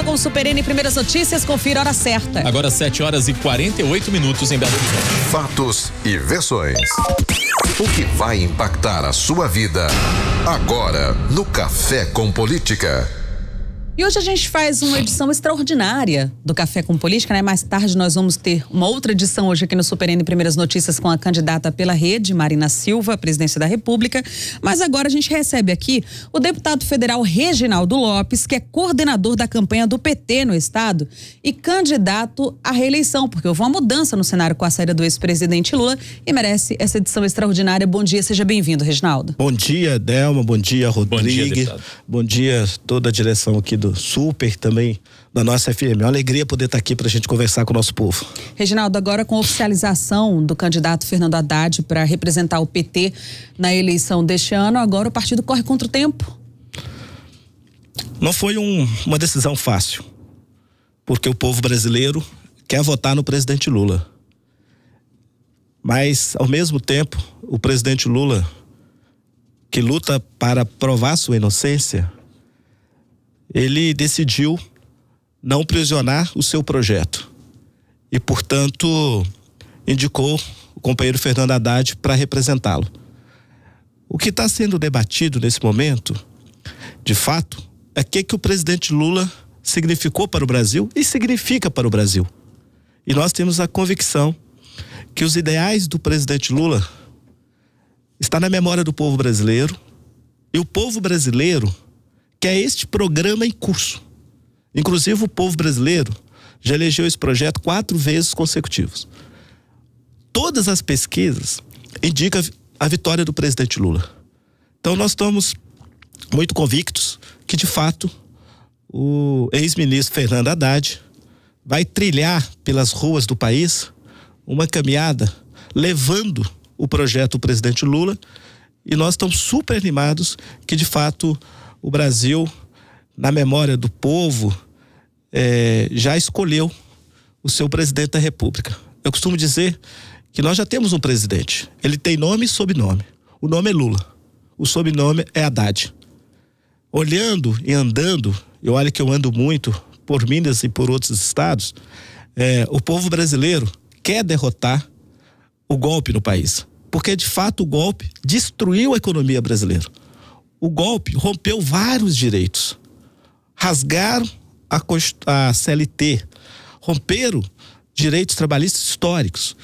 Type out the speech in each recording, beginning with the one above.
volta com o Super N Primeiras Notícias. Confira a hora certa. Agora 7h48 em Belo Horizonte. Fatos e versões. O que vai impactar a sua vida agora no Café com Política. E hoje a gente faz uma edição extraordinária do Café com Política, né? Mais tarde nós vamos ter uma outra edição hoje aqui no Super N Primeiras Notícias com a candidata pela Rede, Marina Silva, à presidência da República. Mas agora a gente recebe aqui o deputado federal Reginaldo Lopes, que é coordenador da campanha do PT no estado e candidato à reeleição, porque houve uma mudança no cenário com a saída do ex-presidente Lula e merece essa edição extraordinária. Bom dia, seja bem-vindo, Reginaldo. Bom dia, Delma, bom dia, Rodrigo. Bom dia, toda a direção aqui do Super, também da nossa FM. É uma alegria poder estar aqui para a gente conversar com o nosso povo. Reginaldo, agora com a oficialização do candidato Fernando Haddad para representar o PT na eleição deste ano, agora o partido corre contra o tempo? Não foi uma decisão fácil, porque o povo brasileiro quer votar no presidente Lula. Mas, ao mesmo tempo, o presidente Lula, que luta para provar sua inocência, ele decidiu não prisionar o seu projeto e, portanto, indicou o companheiro Fernando Haddad para representá-lo. O que está sendo debatido nesse momento, de fato, é o que o presidente Lula significou para o Brasil e significa para o Brasil. E nós temos a convicção que os ideais do presidente Lula estão na memória do povo brasileiro e o povo brasileiro quer este programa em curso. Inclusive, o povo brasileiro já elegeu esse projeto 4 vezes consecutivas. Todas as pesquisas indicam a vitória do presidente Lula. Então, nós estamos muito convictos que, de fato, o ex-ministro Fernando Haddad vai trilhar pelas ruas do país uma caminhada levando o projeto do presidente Lula, e nós estamos super animados que, de fato, o Brasil, na memória do povo, já escolheu o seu presidente da República. Eu costumo dizer que nós já temos um presidente. Ele tem nome e sobrenome. O nome é Lula. O sobrenome é Haddad. Olhando e andando, e olha que eu ando muito por Minas e por outros estados, o povo brasileiro quer derrotar o golpe no país. Porque, de fato, o golpe destruiu a economia brasileira. O golpe rompeu vários direitos, rasgaram a CLT, romperam direitos trabalhistas históricos,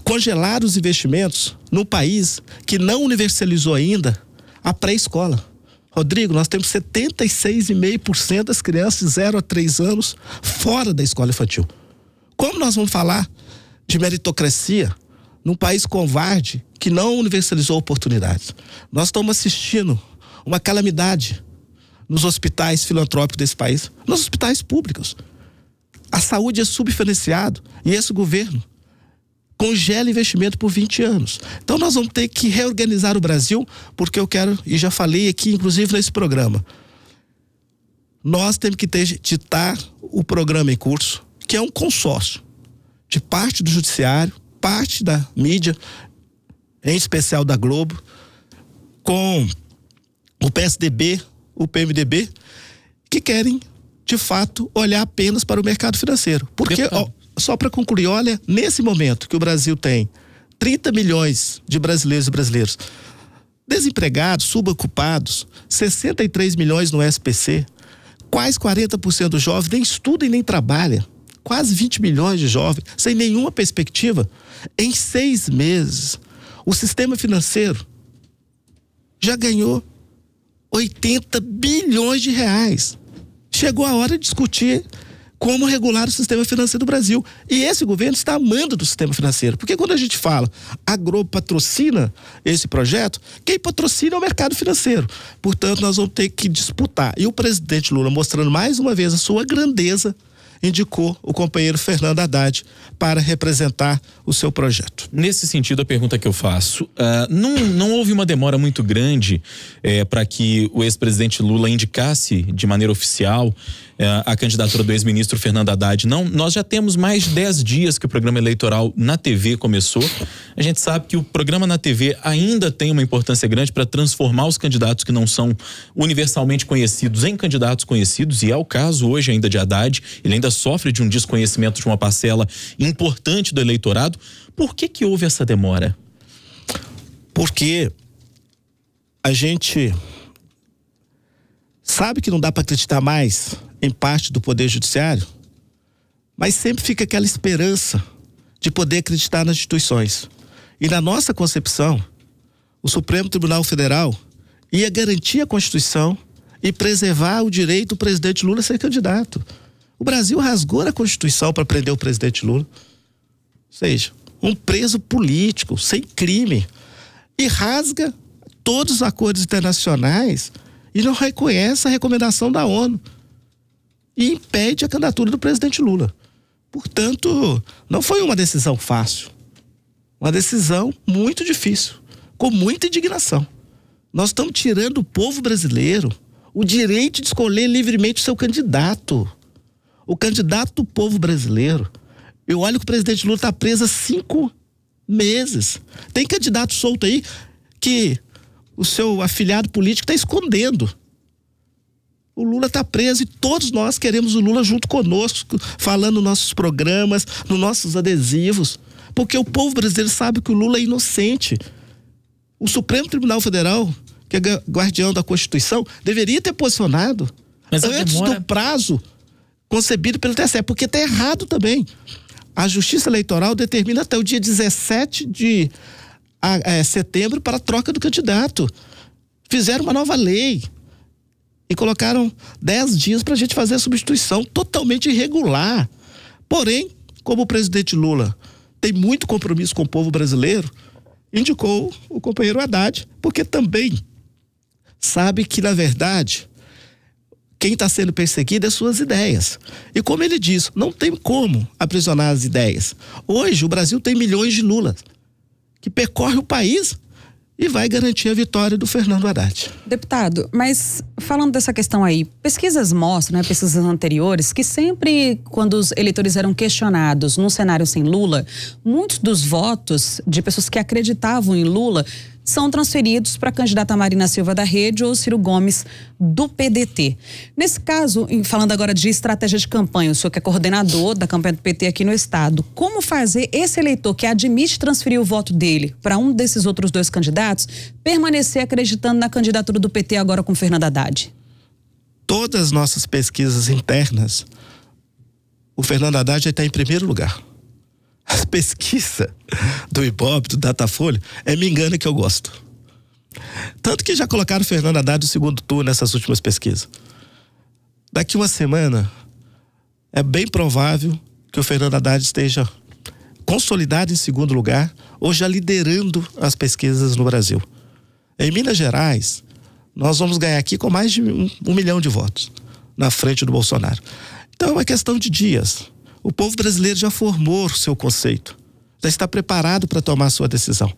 congelaram os investimentos num país que não universalizou ainda a pré-escola. Rodrigo, nós temos 76,5% das crianças de 0 a 3 anos fora da escola infantil. Como nós vamos falar de meritocracia num país covarde que não universalizou oportunidades? Nós estamos assistindo uma calamidade nos hospitais filantrópicos desse país, nos hospitais públicos. A saúde é subfinanciada e esse governo congela investimento por 20 anos. Então nós vamos ter que reorganizar o Brasil, porque eu quero, e já falei aqui inclusive nesse programa, nós temos que ditar o programa em curso, que é um consórcio de parte do judiciário, parte da mídia, em especial da Globo, com o PSDB, o PMDB, que querem, de fato, olhar apenas para o mercado financeiro. Porque, só para concluir, olha, nesse momento que o Brasil tem 30 milhões de brasileiros e brasileiros desempregados, subocupados, 63 milhões no SPC, quase 40% dos jovens nem estudam e nem trabalham, quase 20 milhões de jovens sem nenhuma perspectiva. Em 6 meses, o sistema financeiro já ganhou 80 bilhões de reais. Chegou a hora de discutir como regular o sistema financeiro do Brasil. E esse governo está amando do sistema financeiro. Porque quando a gente fala, a Globo patrocina esse projeto, quem patrocina é o mercado financeiro. Portanto, nós vamos ter que disputar. E o presidente Lula mostrando mais uma vez a sua grandeza indicou o companheiro Fernando Haddad para representar o seu projeto. Nesse sentido, a pergunta que eu faço, não houve uma demora muito grande para que o ex-presidente Lula indicasse de maneira oficial a candidatura do ex-ministro Fernando Haddad? Não, nós já temos mais de 10 dias que o programa eleitoral na TV começou. A gente sabe que o programa na TV ainda tem uma importância grande para transformar os candidatos que não são universalmente conhecidos em candidatos conhecidos, e é o caso hoje ainda de Haddad. Ele ainda sofre de um desconhecimento de uma parcela importante do eleitorado. Por que houve essa demora? Porque a gente sabe que não dá para acreditar mais em parte do Poder Judiciário, mas sempre fica aquela esperança de poder acreditar nas instituições. E na nossa concepção, o Supremo Tribunal Federal ia garantir a Constituição e preservar o direito do presidente Lula a ser candidato. O Brasil rasgou a Constituição para prender o presidente Lula. Ou seja, um preso político, sem crime, e rasga todos os acordos internacionais e não reconhece a recomendação da ONU e impede a candidatura do presidente Lula. Portanto, não foi uma decisão fácil, uma decisão muito difícil, com muita indignação. Nós estamos tirando do povo brasileiro o direito de escolher livremente o seu candidato. O candidato do povo brasileiro. Eu olho que o presidente Lula está preso há 5 meses. Tem candidato solto aí que o seu afiliado político está escondendo. O Lula está preso e todos nós queremos o Lula junto conosco, falando nos nossos programas, nos nossos adesivos, porque o povo brasileiro sabe que o Lula é inocente. O Supremo Tribunal Federal, que é guardião da Constituição, deveria ter posicionado antes do prazo concebido pelo TSE, porque está errado também. A Justiça Eleitoral determina até o dia 17 de setembro para a troca do candidato. Fizeram uma nova lei e colocaram 10 dias para a gente fazer a substituição, totalmente irregular. Porém, como o presidente Lula tem muito compromisso com o povo brasileiro, indicou o companheiro Haddad, porque também sabe que, na verdade, quem está sendo perseguido é suas ideias. E como ele diz, não tem como aprisionar as ideias. Hoje, o Brasil tem milhões de Lulas que percorre o país e vai garantir a vitória do Fernando Haddad. Deputado, mas falando dessa questão aí, pesquisas mostram, pesquisas anteriores, que sempre quando os eleitores eram questionados num cenário sem Lula, muitos dos votos de pessoas que acreditavam em Lula são transferidos para a candidata Marina Silva da Rede ou Ciro Gomes do PDT. Nesse caso, falando agora de estratégia de campanha, o senhor que é coordenador da campanha do PT aqui no estado, como fazer esse eleitor que admite transferir o voto dele para um desses outros 2 candidatos permanecer acreditando na candidatura do PT agora com Fernando Haddad? Todas as nossas pesquisas internas, o Fernando Haddad está em primeiro lugar. As pesquisas do Ibope, do Datafolha, me engana que eu gosto. Tanto que já colocaram o Fernando Haddad no segundo turno nessas últimas pesquisas. Daqui uma semana, é bem provável que o Fernando Haddad esteja consolidado em segundo lugar ou já liderando as pesquisas no Brasil. Em Minas Gerais, nós vamos ganhar aqui com mais de 1 milhão de votos na frente do Bolsonaro. Então é uma questão de dias. O povo brasileiro já formou o seu conceito, já está preparado para tomar a sua decisão.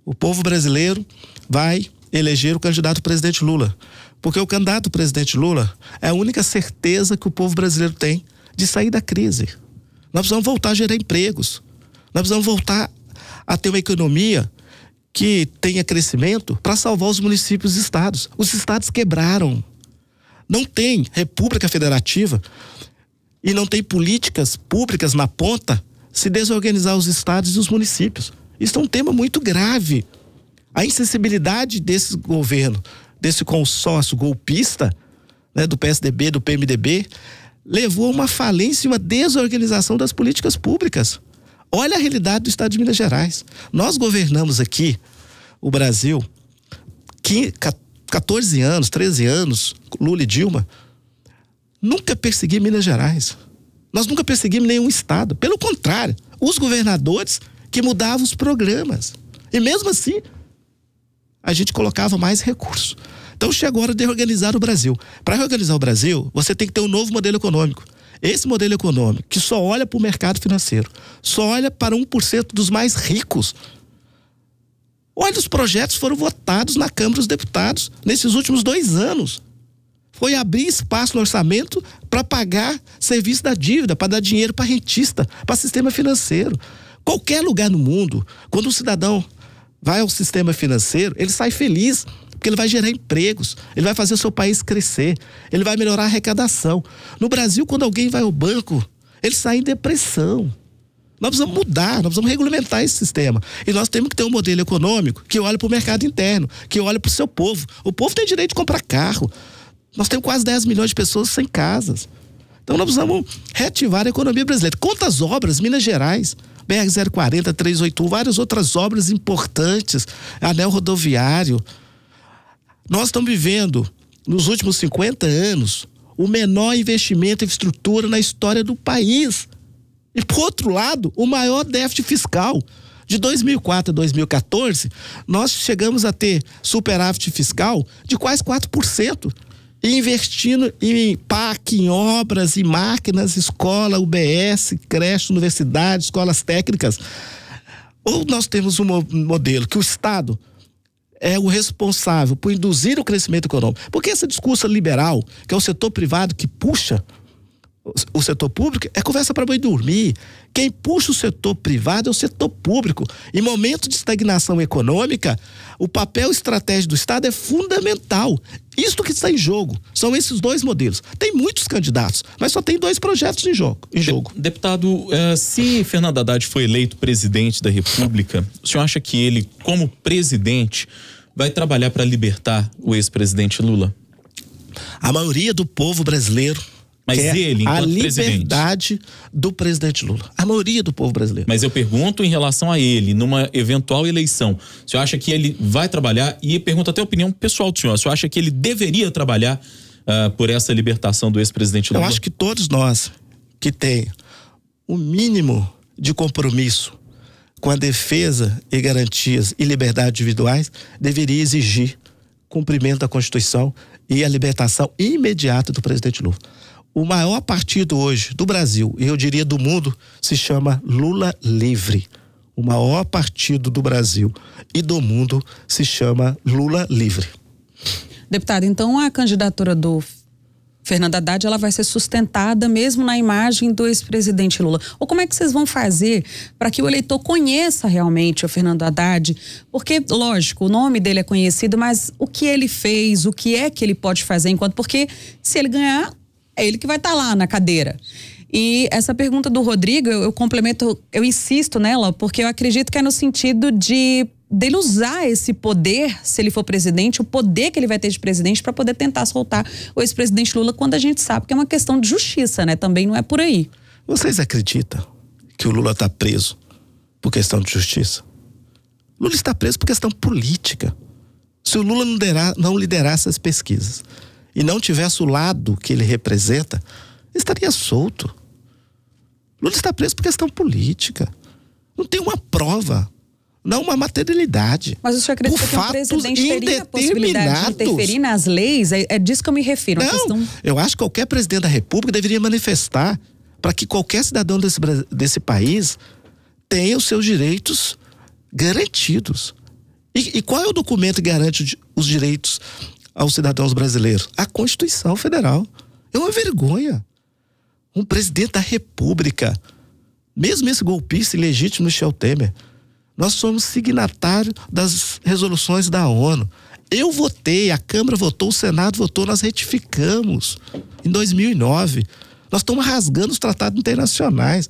O povo brasileiro vai eleger o candidato presidente Lula, porque o candidato presidente Lula é a única certeza que o povo brasileiro tem de sair da crise. Nós precisamos voltar a gerar empregos, nós precisamos voltar a ter uma economia que tenha crescimento para salvar os municípios e estados. Os estados quebraram, não tem república federativa e não tem políticas públicas na ponta se desorganizar os estados e os municípios. Isso é um tema muito grave. A insensibilidade desse governo, desse consórcio golpista, do PSDB, do PMDB, levou a uma falência e uma desorganização das políticas públicas. Olha a realidade do estado de Minas Gerais. Nós governamos aqui o Brasil 14 anos, 13 anos, Lula e Dilma. Nunca persegui Minas Gerais. Nós nunca perseguimos nenhum estado. Pelo contrário, os governadores que mudavam os programas. E mesmo assim, a gente colocava mais recursos. Então chegou a hora de reorganizar o Brasil. Para reorganizar o Brasil, você tem que ter um novo modelo econômico. Esse modelo econômico que só olha para o mercado financeiro, só olha para 1% dos mais ricos. Olha, os projetos foram votados na Câmara dos Deputados nesses últimos 2 anos. Foi abrir espaço no orçamento para pagar serviço da dívida, para dar dinheiro para rentista, para sistema financeiro. Qualquer lugar no mundo, quando um cidadão vai ao sistema financeiro, ele sai feliz, porque ele vai gerar empregos, ele vai fazer o seu país crescer, ele vai melhorar a arrecadação. No Brasil, quando alguém vai ao banco, ele sai em depressão. Nós precisamos mudar, nós precisamos regulamentar esse sistema. E nós temos que ter um modelo econômico que olhe para o mercado interno, que olhe para o seu povo. O povo tem direito de comprar carro. Nós temos quase 10 milhões de pessoas sem casas. Então nós precisamos reativar a economia brasileira. Quantas obras, Minas Gerais, BR-040, 381, várias outras obras importantes, anel rodoviário. Nós estamos vivendo, nos últimos 50 anos, o menor investimento em infraestrutura na história do país. E, por outro lado, o maior déficit fiscal. De 2004 a 2014, nós chegamos a ter superávit fiscal de quase 4%. E investindo em PAC, em obras, em máquinas, escola, UBS, creche, universidade, escolas técnicas. Ou nós temos um modelo que o Estado é o responsável por induzir o crescimento econômico. Porque esse discurso liberal, que é o setor privado que puxa o setor público, é conversa para boi dormir. Quem puxa o setor privado é o setor público. Em momento de estagnação econômica, o papel estratégico do Estado é fundamental. Isso que está em jogo. São esses 2 modelos. Tem muitos candidatos, mas só tem 2 projetos em jogo. Deputado, se Fernando Haddad foi eleito presidente da República, o senhor acha que ele, como presidente, vai trabalhar para libertar o ex-presidente Lula? A maioria do povo brasileiro Mas ele, enquanto a liberdade presidente, do presidente Lula. A maioria do povo brasileiro. Mas eu pergunto em relação a ele, numa eventual eleição. O senhor acha que ele vai trabalhar? E pergunto até a opinião pessoal do senhor. O senhor acha que ele deveria trabalhar por essa libertação do ex-presidente Lula? Eu acho que todos nós que tem o mínimo de compromisso com a defesa e garantias e liberdades individuais deveria exigir cumprimento da Constituição e a libertação imediata do presidente Lula. O maior partido hoje do Brasil, e eu diria do mundo, se chama Lula Livre. O maior partido do Brasil e do mundo se chama Lula Livre. Deputado, então a candidatura do Fernando Haddad, ela vai ser sustentada mesmo na imagem do ex-presidente Lula. Ou como é que vocês vão fazer para que o eleitor conheça realmente o Fernando Haddad? Porque, lógico, o nome dele é conhecido, mas o que ele fez, o que é que ele pode fazer porque se ele ganhar, é ele que vai estar lá na cadeira. E essa pergunta do Rodrigo, eu complemento, eu insisto nela, porque eu acredito que é no sentido dele usar esse poder, se ele for presidente, o poder que ele vai ter de presidente para poder tentar soltar o ex-presidente Lula, quando a gente sabe que é uma questão de justiça, né? Também não é por aí. Vocês acreditam que o Lula está preso por questão de justiça? Lula está preso por questão política. Se o Lula não liderasse as pesquisas e não tivesse o lado que ele representa, estaria solto. Lula está preso por questão política. Não tem uma prova, não uma materialidade. Mas o senhor acredita que o presidente teria a possibilidade de interferir nas leis? É disso que eu me refiro. Não, eu acho que qualquer presidente da República deveria manifestar para que qualquer cidadão desse país tenha os seus direitos garantidos. E qual é o documento que garante os direitos aos cidadãos brasileiros? A Constituição Federal. É uma vergonha. Um presidente da República, mesmo esse golpista ilegítimo Michel Temer, nós somos signatários das resoluções da ONU. Eu votei, a Câmara votou, o Senado votou, nós retificamos em 2009. Nós estamos rasgando os tratados internacionais.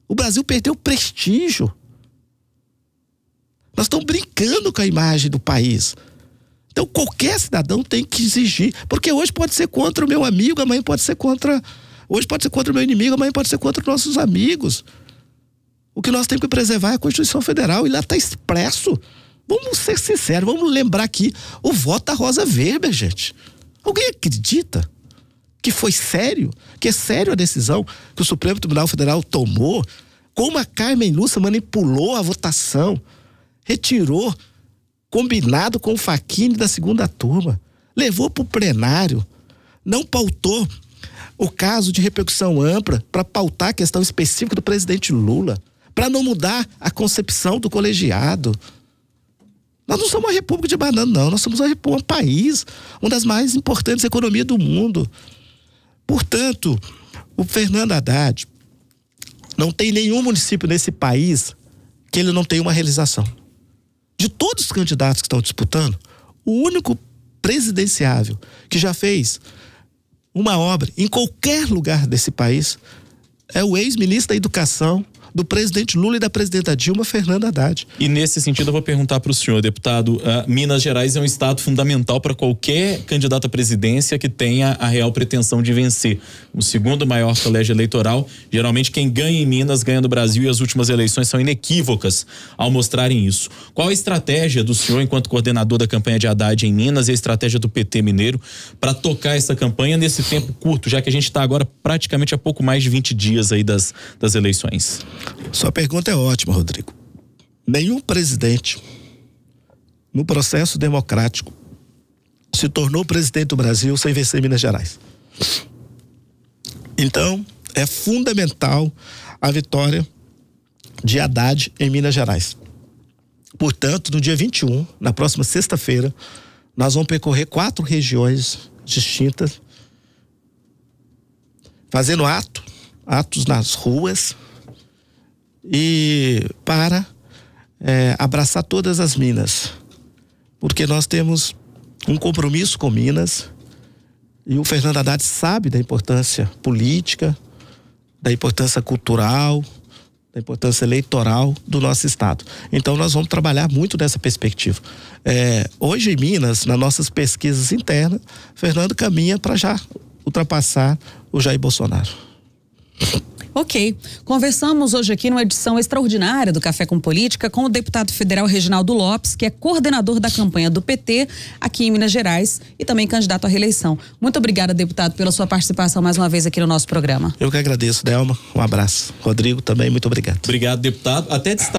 O Brasil perdeu prestígio. Nós estamos brincando com a imagem do país. Então qualquer cidadão tem que exigir, porque hoje pode ser contra o meu amigo, amanhã pode ser contra... Hoje pode ser contra o meu inimigo, amanhã pode ser contra os nossos amigos. O que nós temos que preservar é a Constituição Federal, e lá está expresso. Vamos ser sinceros, vamos lembrar aqui o voto da Rosa Weber, gente. Alguém acredita que foi sério? Que é sério a decisão que o Supremo Tribunal Federal tomou? Como a Carmen Lúcia manipulou a votação, retirou, combinado com o Facchini da segunda turma, levou para o plenário, não pautou o caso de repercussão ampla para pautar a questão específica do presidente Lula, para não mudar a concepção do colegiado. Nós não somos uma república de banana, não. Nós somos um país, uma das mais importantes economias do mundo. Portanto, o Fernando Haddad não tem nenhum município nesse país que ele não tenha uma realização. De todos os candidatos que estão disputando, o único presidenciável que já fez uma obra em qualquer lugar desse país é o ex-ministro da Educação do presidente Lula e da presidenta Dilma, Fernando Haddad. E nesse sentido eu vou perguntar para o senhor, deputado, Minas Gerais é um estado fundamental para qualquer candidato à presidência que tenha a real pretensão de vencer. O segundo maior colégio eleitoral, geralmente quem ganha em Minas ganha no Brasil, e as últimas eleições são inequívocas ao mostrarem isso. Qual a estratégia do senhor enquanto coordenador da campanha de Haddad em Minas e a estratégia do PT mineiro para tocar essa campanha nesse tempo curto, já que a gente está agora praticamente a pouco mais de 20 dias aí das eleições? Sua pergunta é ótima, Rodrigo. Nenhum presidente no processo democrático se tornou presidente do Brasil sem vencer em Minas Gerais. Então, é fundamental a vitória de Haddad em Minas Gerais. Portanto, no dia 21, na próxima sexta-feira, nós vamos percorrer 4 regiões distintas, fazendo atos nas ruas, e para abraçar todas as Minas, porque nós temos um compromisso com Minas, e o Fernando Haddad sabe da importância política, da importância cultural, da importância eleitoral do nosso estado. Então nós vamos trabalhar muito nessa perspectiva. Hoje em Minas, nas nossas pesquisas internas, Fernando caminha para já ultrapassar o Jair Bolsonaro. Ok, conversamos hoje aqui numa edição extraordinária do Café com Política com o deputado federal Reginaldo Lopes, que é coordenador da campanha do PT aqui em Minas Gerais e também candidato à reeleição. Muito obrigada, deputado, pela sua participação mais uma vez aqui no nosso programa. Eu que agradeço, Delma. Um abraço. Rodrigo também, muito obrigado. Obrigado, deputado. Até